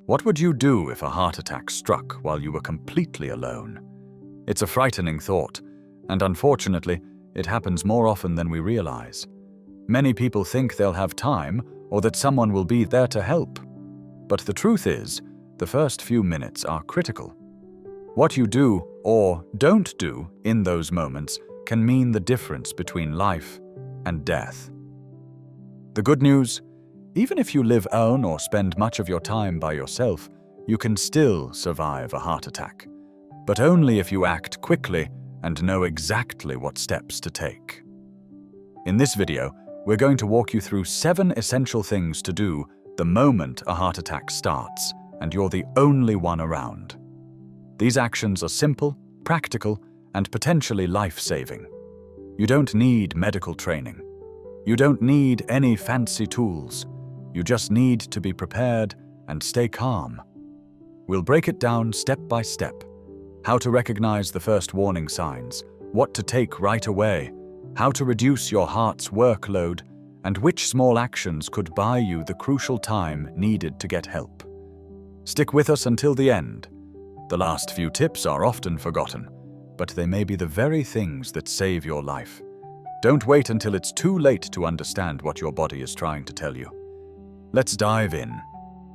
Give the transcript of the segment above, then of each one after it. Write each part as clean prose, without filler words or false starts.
What would you do if a heart attack struck while you were completely alone? It's a frightening thought, and unfortunately, it happens more often than we realize. Many people think they'll have time or that someone will be there to help. But the truth is, the first few minutes are critical. What you do or don't do in those moments can mean the difference between life and death. The good news: even if you live alone or spend much of your time by yourself, you can still survive a heart attack, but only if you act quickly and know exactly what steps to take. In this video, we're going to walk you through 7 essential things to do the moment a heart attack starts and you're the only one around. These actions are simple, practical, and potentially life-saving. You don't need medical training. You don't need any fancy tools. You just need to be prepared and stay calm. We'll break it down step by step. How to recognize the first warning signs, what to take right away, how to reduce your heart's workload, and which small actions could buy you the crucial time needed to get help. Stick with us until the end. The last few tips are often forgotten, but they may be the very things that save your life. Don't wait until it's too late to understand what your body is trying to tell you. Let's dive in.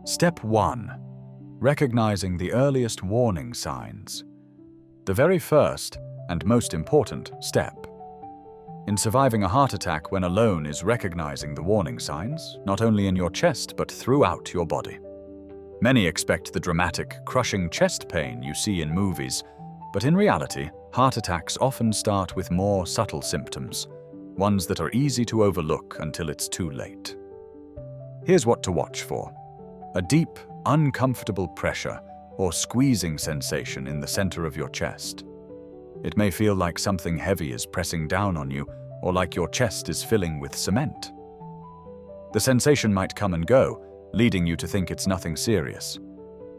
Step 1. Recognizing the earliest warning signs. The very first and most important step in surviving a heart attack when alone is recognizing the warning signs, not only in your chest but throughout your body. Many expect the dramatic, crushing chest pain you see in movies, but in reality, heart attacks often start with more subtle symptoms, ones that are easy to overlook until it's too late. Here's what to watch for: a deep, uncomfortable pressure or squeezing sensation in the center of your chest. It may feel like something heavy is pressing down on you, or like your chest is filling with cement. The sensation might come and go, leading you to think it's nothing serious.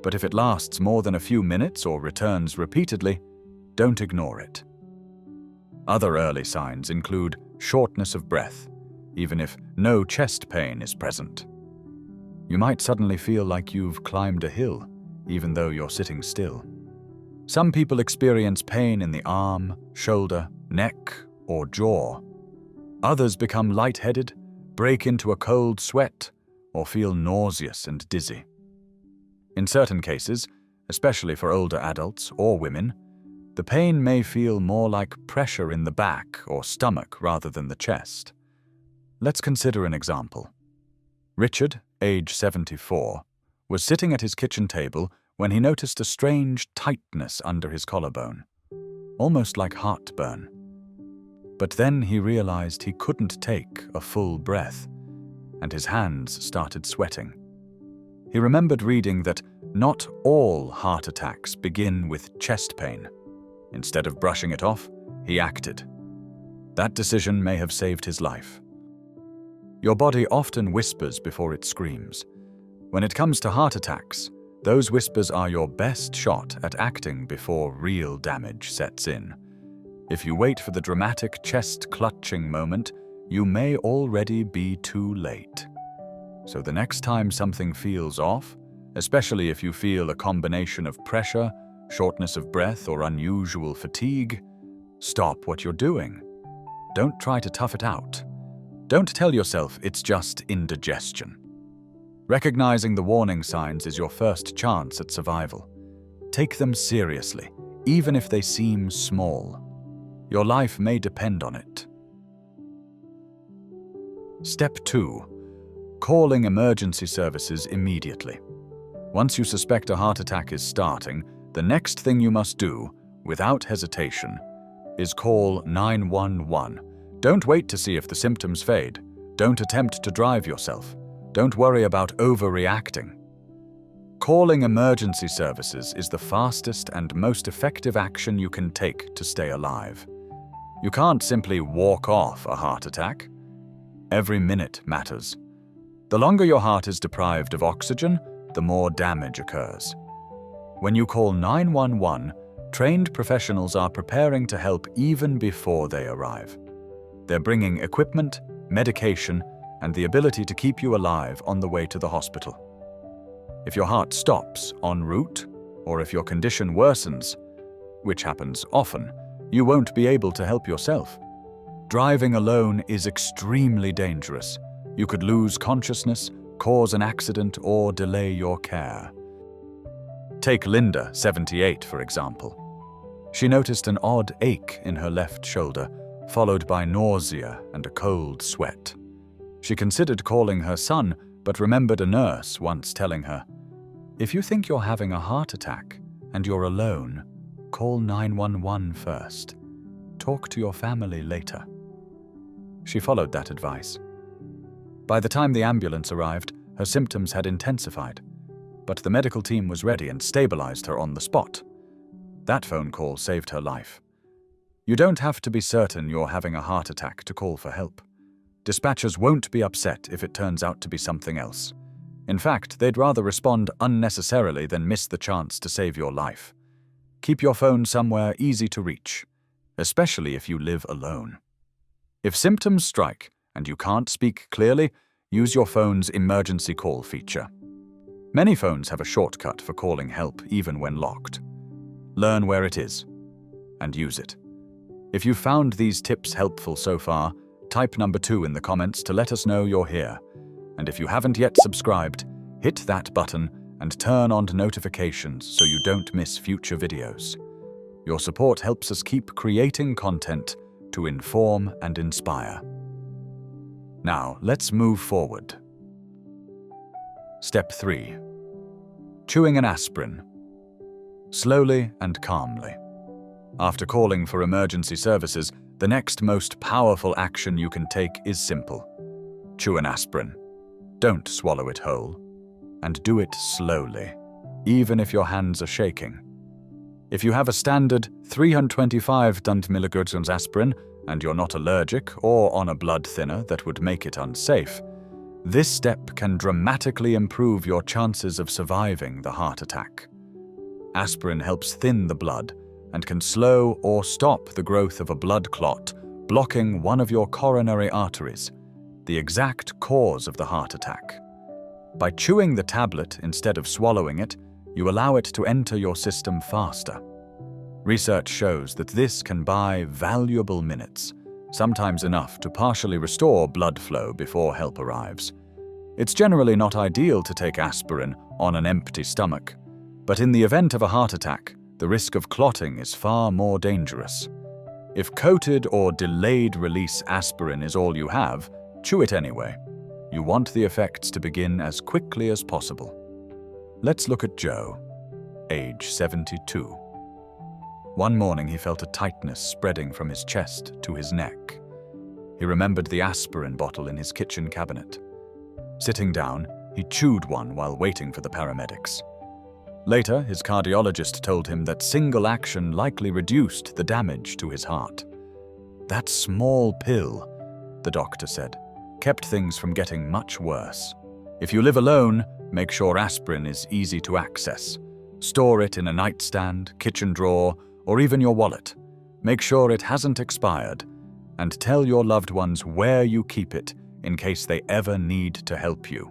But if it lasts more than a few minutes or returns repeatedly, don't ignore it. Other early signs include shortness of breath, even if no chest pain is present. You might suddenly feel like you've climbed a hill, even though you're sitting still. Some people experience pain in the arm, shoulder, neck, or jaw. Others become lightheaded, break into a cold sweat, or feel nauseous and dizzy. In certain cases, especially for older adults or women, the pain may feel more like pressure in the back or stomach rather than the chest. Let's consider an example. Richard, age 74, was sitting at his kitchen table when he noticed a strange tightness under his collarbone, almost like heartburn. But then he realized he couldn't take a full breath, and his hands started sweating. He remembered reading that not all heart attacks begin with chest pain. Instead of brushing it off, he acted. That decision may have saved his life. Your body often whispers before it screams. When it comes to heart attacks, those whispers are your best shot at acting before real damage sets in. If you wait for the dramatic chest-clutching moment, you may already be too late. So the next time something feels off, especially if you feel a combination of pressure, shortness of breath, or unusual fatigue, stop what you're doing. Don't try to tough it out. Don't tell yourself it's just indigestion. Recognizing the warning signs is your first chance at survival. Take them seriously, even if they seem small. Your life may depend on it. Step 2. Calling emergency services immediately. Once you suspect a heart attack is starting, the next thing you must do, without hesitation, is call 911. Don't wait to see if the symptoms fade. Don't attempt to drive yourself. Don't worry about overreacting. Calling emergency services is the fastest and most effective action you can take to stay alive. You can't simply walk off a heart attack. Every minute matters. The longer your heart is deprived of oxygen, the more damage occurs. When you call 911, trained professionals are preparing to help even before they arrive. They're bringing equipment, medication, and the ability to keep you alive on the way to the hospital. If your heart stops en route, or if your condition worsens, which happens often, you won't be able to help yourself. Driving alone is extremely dangerous. You could lose consciousness, cause an accident, or delay your care. Take Linda, 78, for example. She noticed an odd ache in her left shoulder, followed by nausea and a cold sweat. She considered calling her son, but remembered a nurse once telling her, "If you think you're having a heart attack and you're alone, call 911 first. Talk to your family later." She followed that advice. By the time the ambulance arrived, her symptoms had intensified, but the medical team was ready and stabilized her on the spot. That phone call saved her life. You don't have to be certain you're having a heart attack to call for help. Dispatchers won't be upset if it turns out to be something else. In fact, they'd rather respond unnecessarily than miss the chance to save your life. Keep your phone somewhere easy to reach, especially if you live alone. If symptoms strike and you can't speak clearly, use your phone's emergency call feature. Many phones have a shortcut for calling help even when locked. Learn where it is and use it. If you found these tips helpful so far, type number 2 in the comments to let us know you're here. And if you haven't yet subscribed, hit that button and turn on notifications so you don't miss future videos. Your support helps us keep creating content to inform and inspire. Now, let's move forward. Step 3. Chewing an aspirin. Slowly and calmly. After calling for emergency services, the next most powerful action you can take is simple. Chew an aspirin. Don't swallow it whole. And do it slowly, even if your hands are shaking. If you have a standard 325 mg aspirin and you're not allergic or on a blood thinner that would make it unsafe, this step can dramatically improve your chances of surviving the heart attack. Aspirin helps thin the blood and can slow or stop the growth of a blood clot, blocking one of your coronary arteries, the exact cause of the heart attack. By chewing the tablet instead of swallowing it, you allow it to enter your system faster. Research shows that this can buy valuable minutes, sometimes enough to partially restore blood flow before help arrives. It's generally not ideal to take aspirin on an empty stomach, but in the event of a heart attack, the risk of clotting is far more dangerous. If coated or delayed release aspirin is all you have, chew it anyway. You want the effects to begin as quickly as possible. Let's look at Joe, age 72. One morning he felt a tightness spreading from his chest to his neck. He remembered the aspirin bottle in his kitchen cabinet. Sitting down, he chewed one while waiting for the paramedics. Later, his cardiologist told him that single action likely reduced the damage to his heart. That small pill, the doctor said, kept things from getting much worse. If you live alone, make sure aspirin is easy to access. Store it in a nightstand, kitchen drawer, or even your wallet. Make sure it hasn't expired, and tell your loved ones where you keep it in case they ever need to help you.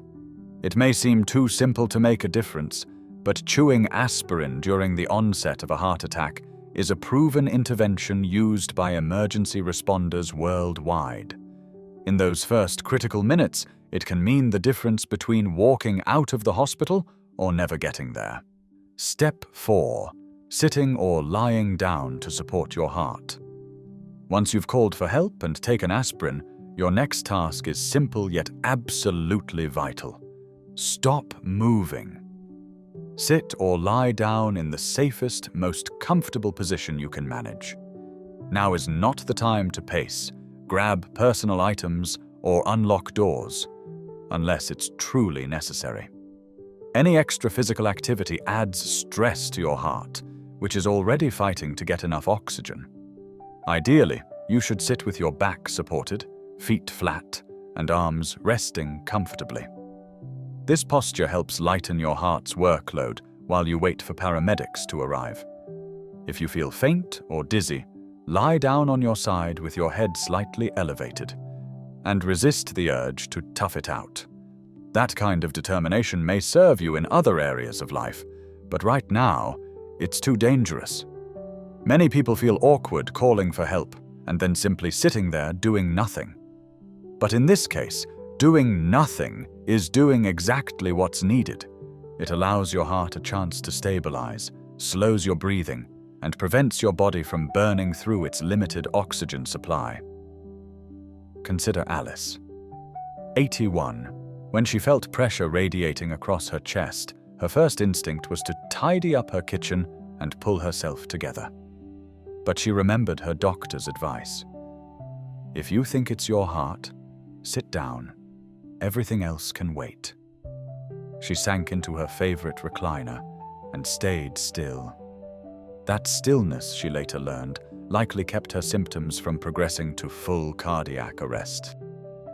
It may seem too simple to make a difference, but chewing aspirin during the onset of a heart attack is a proven intervention used by emergency responders worldwide. In those first critical minutes, it can mean the difference between walking out of the hospital or never getting there. Step 4. Sitting or lying down to support your heart. Once you've called for help and taken aspirin, your next task is simple yet absolutely vital. Stop moving. Sit or lie down in the safest, most comfortable position you can manage. Now is not the time to pace, grab personal items, or unlock doors, unless it's truly necessary. Any extra physical activity adds stress to your heart, which is already fighting to get enough oxygen. Ideally, you should sit with your back supported, feet flat, and arms resting comfortably. This posture helps lighten your heart's workload while you wait for paramedics to arrive. If you feel faint or dizzy, lie down on your side with your head slightly elevated, and resist the urge to tough it out. That kind of determination may serve you in other areas of life, but right now, it's too dangerous. Many people feel awkward calling for help and then simply sitting there doing nothing. But in this case, doing nothing is doing exactly what's needed. It allows your heart a chance to stabilize, slows your breathing, and prevents your body from burning through its limited oxygen supply. Consider Alice, 81. When she felt pressure radiating across her chest, her first instinct was to tidy up her kitchen and pull herself together. But she remembered her doctor's advice. If you think it's your heart, sit down. Everything else can wait. She sank into her favorite recliner and stayed still. That stillness, she later learned, likely kept her symptoms from progressing to full cardiac arrest.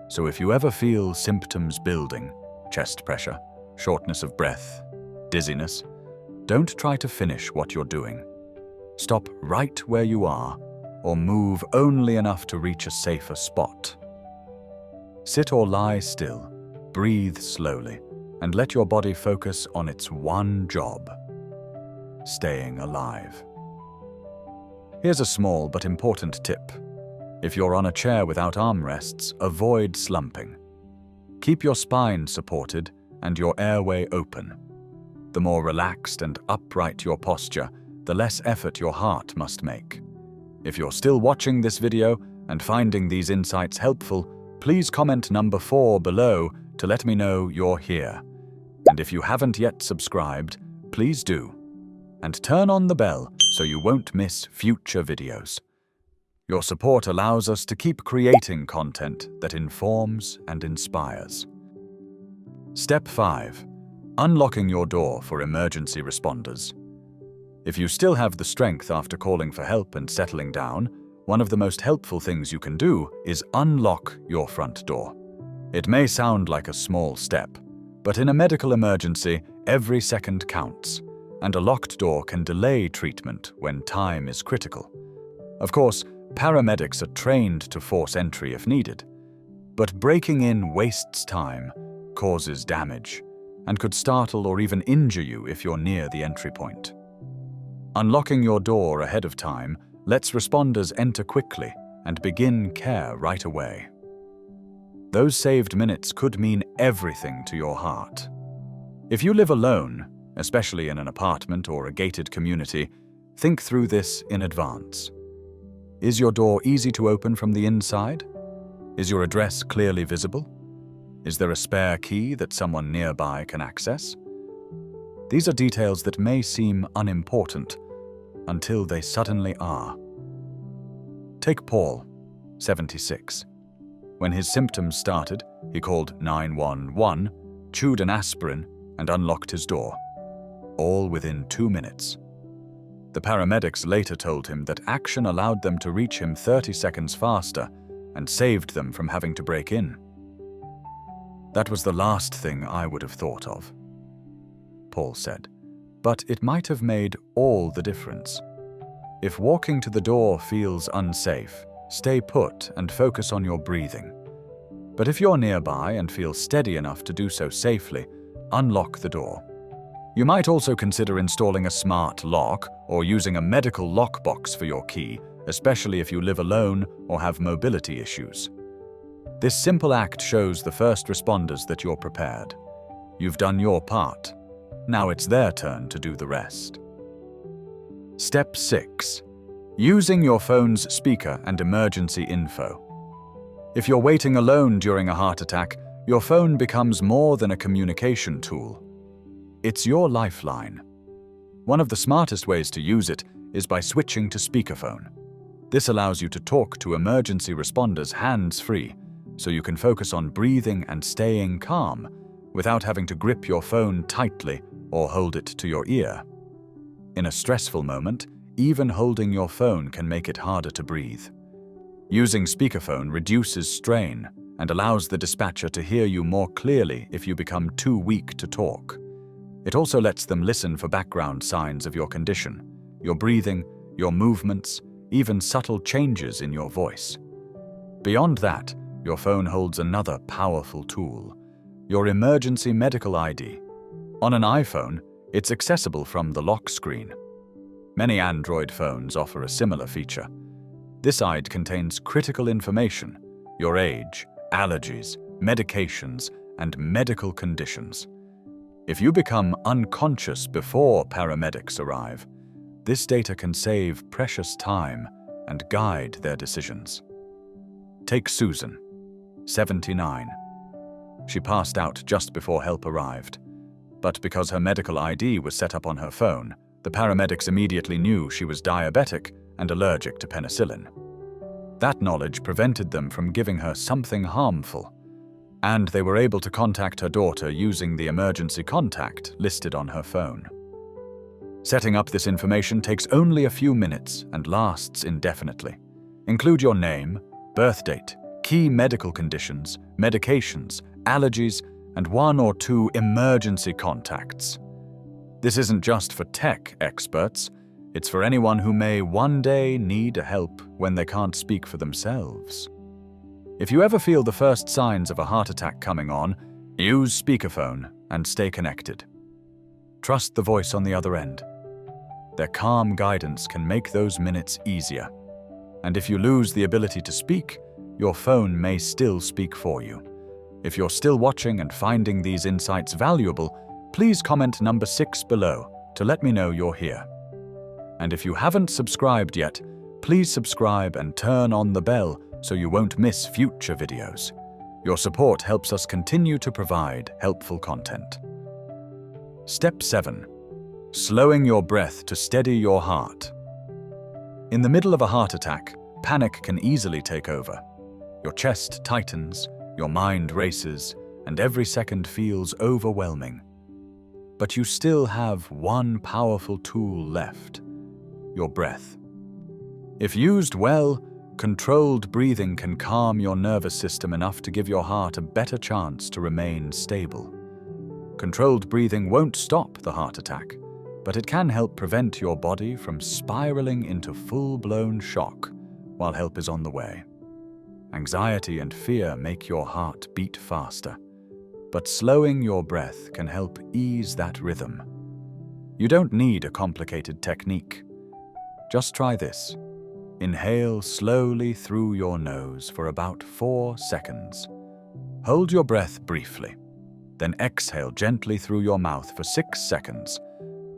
So if you ever feel symptoms building, chest pressure, shortness of breath, dizziness, don't try to finish what you're doing. Stop right where you are, or move only enough to reach a safer spot. Sit or lie still, breathe slowly, and let your body focus on its one job: staying alive. Here's a small but important tip. If you're on a chair without armrests, avoid slumping. Keep your spine supported and your airway open. The more relaxed and upright your posture, the less effort your heart must make. If you're still watching this video and finding these insights helpful, please comment number 4 below to let me know you're here. And if you haven't yet subscribed, please do. And turn on the bell so you won't miss future videos. Your support allows us to keep creating content that informs and inspires. Step 5. Unlocking your door for emergency responders. If you still have the strength after calling for help and settling down, one of the most helpful things you can do is unlock your front door. It may sound like a small step, but in a medical emergency, every second counts, and a locked door can delay treatment when time is critical. Of course, paramedics are trained to force entry if needed, but breaking in wastes time, causes damage, and could startle or even injure you if you're near the entry point. Unlocking your door ahead of time lets responders enter quickly and begin care right away. Those saved minutes could mean everything to your heart. If you live alone, especially in an apartment or a gated community, think through this in advance. Is your door easy to open from the inside? Is your address clearly visible? Is there a spare key that someone nearby can access? These are details that may seem unimportant until they suddenly are. Take Paul, 76. When his symptoms started, he called 911, chewed an aspirin, and unlocked his door, all within 2 minutes. The paramedics later told him that action allowed them to reach him 30 seconds faster and saved them from having to break in. That was the last thing I would have thought of, Paul said, but it might have made all the difference. If walking to the door feels unsafe, stay put and focus on your breathing. But if you're nearby and feel steady enough to do so safely, unlock the door. You might also consider installing a smart lock or using a medical lockbox for your key, especially if you live alone or have mobility issues. This simple act shows the first responders that you're prepared. You've done your part. Now it's their turn to do the rest. Step 6. Using your phone's speaker and emergency info. If you're waiting alone during a heart attack, your phone becomes more than a communication tool. It's your lifeline. One of the smartest ways to use it is by switching to speakerphone. This allows you to talk to emergency responders hands-free, so you can focus on breathing and staying calm without having to grip your phone tightly or hold it to your ear. In a stressful moment, even holding your phone can make it harder to breathe. Using speakerphone reduces strain and allows the dispatcher to hear you more clearly if you become too weak to talk. It also lets them listen for background signs of your condition, your breathing, your movements, even subtle changes in your voice. Beyond that, your phone holds another powerful tool: your emergency medical ID. On an iPhone, it's accessible from the lock screen. Many Android phones offer a similar feature. This ID contains critical information: your age, allergies, medications, and medical conditions. If you become unconscious before paramedics arrive, this data can save precious time and guide their decisions. Take Susan, 79. She passed out just before help arrived, but because her medical ID was set up on her phone, the paramedics immediately knew she was diabetic and allergic to penicillin. That knowledge prevented them from giving her something harmful, and they were able to contact her daughter using the emergency contact listed on her phone. Setting up this information takes only a few minutes and lasts indefinitely. Include your name, birth date, key medical conditions, medications, allergies, and 1 or 2 emergency contacts. This isn't just for tech experts, it's for anyone who may one day need help when they can't speak for themselves. If you ever feel the first signs of a heart attack coming on, use speakerphone and stay connected. Trust the voice on the other end. Their calm guidance can make those minutes easier. And if you lose the ability to speak, your phone may still speak for you. If you're still watching and finding these insights valuable, please comment number 6 below to let me know you're here. And if you haven't subscribed yet, please subscribe and turn on the bell so you won't miss future videos. Your support helps us continue to provide helpful content. Step 7. Slowing your breath to steady your heart. In the middle of a heart attack, panic can easily take over. Your chest tightens, your mind races, and every second feels overwhelming. But you still have one powerful tool left: your breath. If used well, controlled breathing can calm your nervous system enough to give your heart a better chance to remain stable. Controlled breathing won't stop the heart attack, but it can help prevent your body from spiraling into full-blown shock while help is on the way. Anxiety and fear make your heart beat faster, but slowing your breath can help ease that rhythm. You don't need a complicated technique. Just try this. Inhale slowly through your nose for about 4 seconds. Hold your breath briefly. Then exhale gently through your mouth for 6 seconds.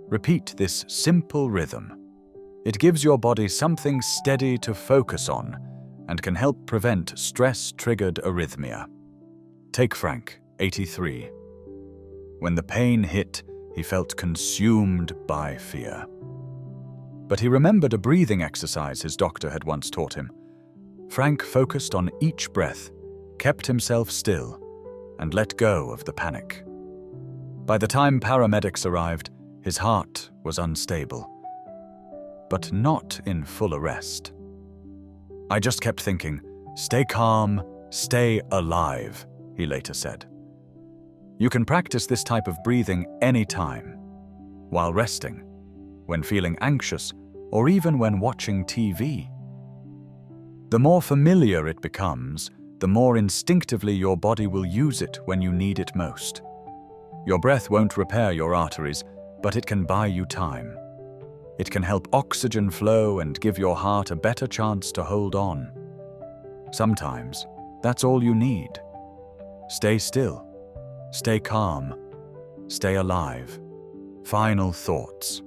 Repeat this simple rhythm. It gives your body something steady to focus on and can help prevent stress-triggered arrhythmia. Take Frank, 83. When the pain hit, he felt consumed by fear. But he remembered a breathing exercise his doctor had once taught him. Frank focused on each breath, kept himself still, and let go of the panic. By the time paramedics arrived, his heart was unstable, but not in full arrest. I just kept thinking, stay calm, stay alive, he later said. You can practice this type of breathing anytime, while resting, when feeling anxious, or even when watching TV. The more familiar it becomes, the more instinctively your body will use it when you need it most. Your breath won't repair your arteries, but it can buy you time. It can help oxygen flow and give your heart a better chance to hold on. Sometimes, that's all you need. Stay still. Stay calm. Stay alive. Final thoughts.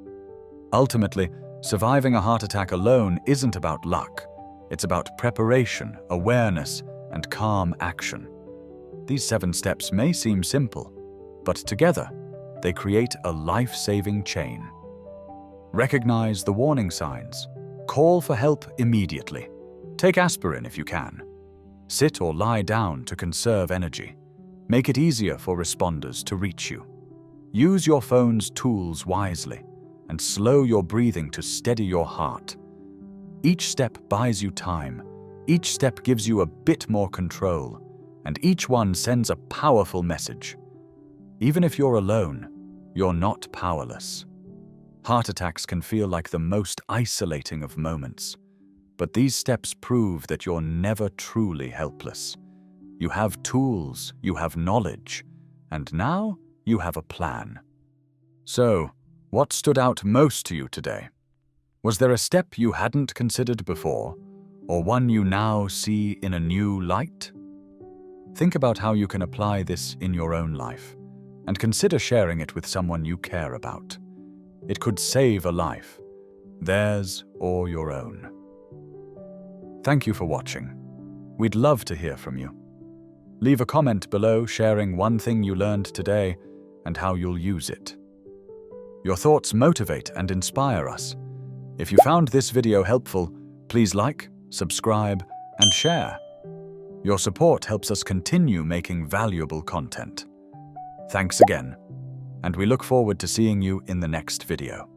Ultimately, surviving a heart attack alone isn't about luck. It's about preparation, awareness, and calm action. These 7 steps may seem simple, but together, they create a life-saving chain. Recognize the warning signs. Call for help immediately. Take aspirin if you can. Sit or lie down to conserve energy. Make it easier for responders to reach you. Use your phone's tools wisely and slow your breathing to steady your heart. Each step buys you time. Each step gives you a bit more control, and each one sends a powerful message. Even if you're alone, you're not powerless. Heart attacks can feel like the most isolating of moments, but these steps prove that you're never truly helpless. You have tools, you have knowledge, and now you have a plan. So, what stood out most to you today? Was there a step you hadn't considered before, or one you now see in a new light? Think about how you can apply this in your own life, and consider sharing it with someone you care about. It could save a life, theirs or your own. Thank you for watching. We'd love to hear from you. Leave a comment below sharing one thing you learned today and how you'll use it. Your thoughts motivate and inspire us. If you found this video helpful, please like, subscribe, and share. Your support helps us continue making valuable content. Thanks again, and we look forward to seeing you in the next video.